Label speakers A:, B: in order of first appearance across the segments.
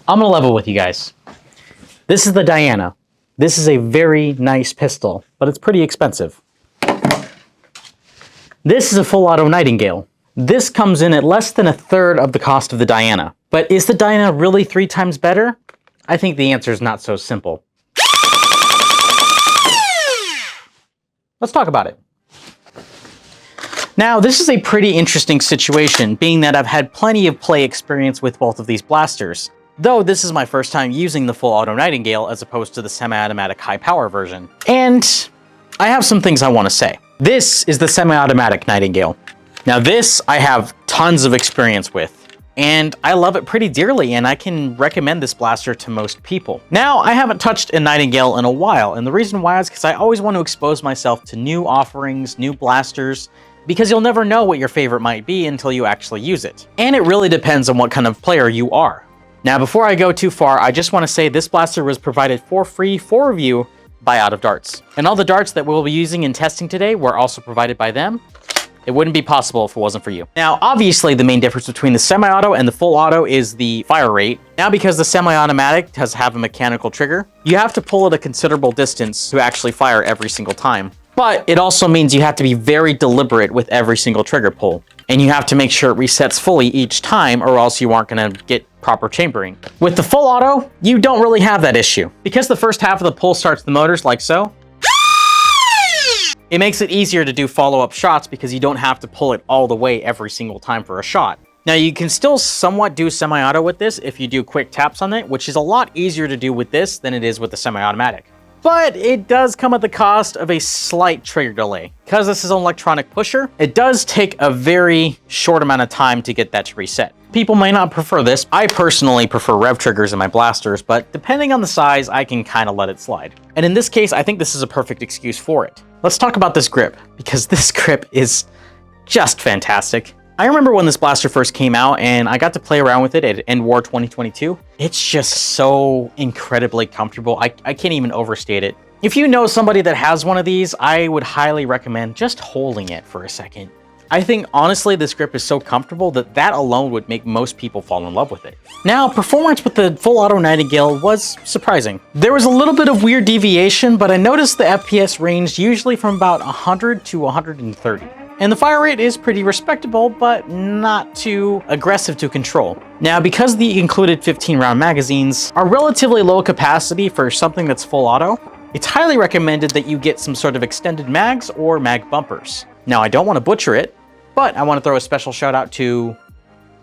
A: I'm gonna level with you guys. This is the Diana. This is a very nice pistol, but it's pretty expensive. This is a full auto Nightingale. This comes in at less than a third of the cost of the Diana. But is the Diana really 3 times better? I think the answer is not so simple. Let's talk about it. Now, this is a pretty interesting situation, being that I've had plenty of play experience with both of these blasters. Though this is my first time using the full auto Nightingale as opposed to the semi-automatic high power version. And I have some things I want to say. This is the semi-automatic Nightingale. Now this I have tons of experience with, and I love it pretty dearly, and I can recommend this blaster to most people. Now, I haven't touched a Nightingale in a while, and the reason why is because I always want to expose myself to new offerings, new blasters, because you'll never know what your favorite might be until you actually use it. And it really depends on what kind of player you are. Now, before I go too far, I just want to say this blaster was provided for free for review by Out of Darts. And all the darts that we'll be using in testing today were also provided by them. It wouldn't be possible if it wasn't for you. Now, obviously, the main difference between the semi-auto and the full auto is the fire rate. Now, because the semi-automatic does have a mechanical trigger, you have to pull at a considerable distance to actually fire every single time. But it also means you have to be very deliberate with every single trigger pull. And you have to make sure it resets fully each time, or else you aren't going to get proper chambering. With the full auto, you don't really have that issue. Because the first half of the pull starts the motors like so, it makes it easier to do follow-up shots because you don't have to pull it all the way every single time for a shot. Now, you can still somewhat do semi-auto with this if you do quick taps on it, which is a lot easier to do with this than it is with the semi-automatic. But it does come at the cost of a slight trigger delay. Because this is an electronic pusher, it does take a very short amount of time to get that to reset. People may not prefer this. I personally prefer rev triggers in my blasters, but depending on the size, I can kind of let it slide. And in this case, I think this is a perfect excuse for it. Let's talk about this grip, because this grip is just fantastic. I remember when this blaster first came out and I got to play around with it at End War 2022. It's just so incredibly comfortable. I can't even overstate it. If you know somebody that has one of these, I would highly recommend just holding it for a second. I think honestly this grip is so comfortable that alone would make most people fall in love with it. Now, performance with the full auto Nightingale was surprising. There was a little bit of weird deviation, but I noticed the FPS ranged usually from about 100 to 130. And the fire rate is pretty respectable, but not too aggressive to control. Now, because the included 15-round magazines are relatively low capacity for something that's full auto, it's highly recommended that you get some sort of extended mags or mag bumpers. Now, I don't want to butcher it, but I want to throw a special shout out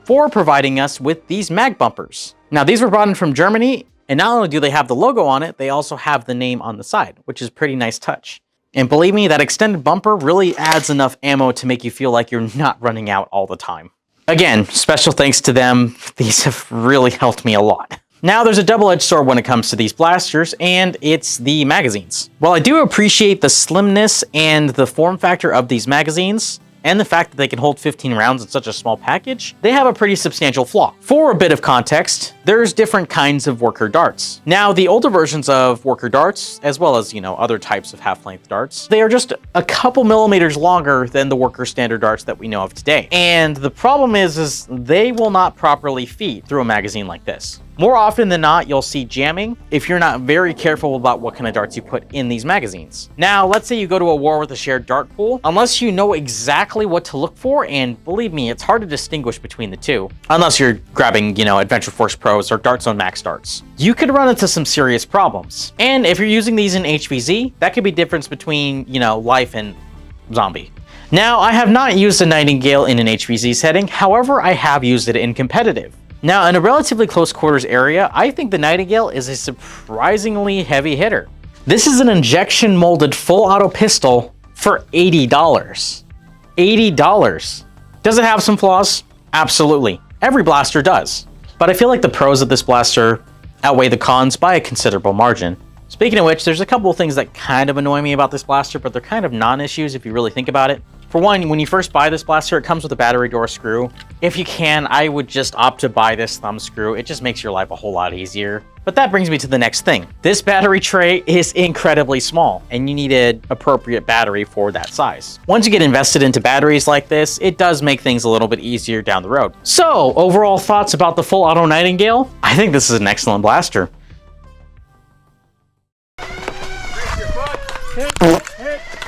A: for providing us with these mag bumpers. Now, these were brought in from Germany, and not only do they have the logo on it, they also have the name on the side, which is a pretty nice touch. And believe me, that extended bumper really adds enough ammo to make you feel like you're not running out all the time. Again, special thanks to them. These have really helped me a lot. Now, there's a double-edged sword when it comes to these blasters, and it's the magazines. While I do appreciate the slimness and the form factor of these magazines, and the fact that they can hold 15 rounds in such a small package, they have a pretty substantial flaw. For a bit of context, there's different kinds of worker darts. Now, the older versions of worker darts, as well as, other types of half-length darts, they are just a couple millimeters longer than the worker standard darts that we know of today. And the problem is they will not properly feed through a magazine like this. More often than not, you'll see jamming if you're not very careful about what kind of darts you put in these magazines. Now, let's say you go to a war with a shared dart pool. Unless you know exactly what to look for, and believe me, it's hard to distinguish between the two, unless you're grabbing, Adventure Force Pros or Dart Zone Max darts, you could run into some serious problems. And if you're using these in HVZ, that could be difference between, life and zombie. Now, I have not used a Nightingale in an HVZ setting. However, I have used it in competitive. Now, in a relatively close quarters area, I think the Nightingale is a surprisingly heavy hitter. This is an injection molded full auto pistol for $80. $80. Does it have some flaws? Absolutely. Every blaster does. But I feel like the pros of this blaster outweigh the cons by a considerable margin. Speaking of which, there's a couple of things that kind of annoy me about this blaster, but they're kind of non-issues if you really think about it. For one, when you first buy this blaster, it comes with a battery door screw. If you can, I would just opt to buy this thumb screw. It just makes your life a whole lot easier. But that brings me to the next thing. This battery tray is incredibly small, and you need an appropriate battery for that size. Once you get invested into batteries like this, it does make things a little bit easier down the road. So, overall thoughts about the full auto Nightingale? I think this is an excellent blaster.
B: Hit.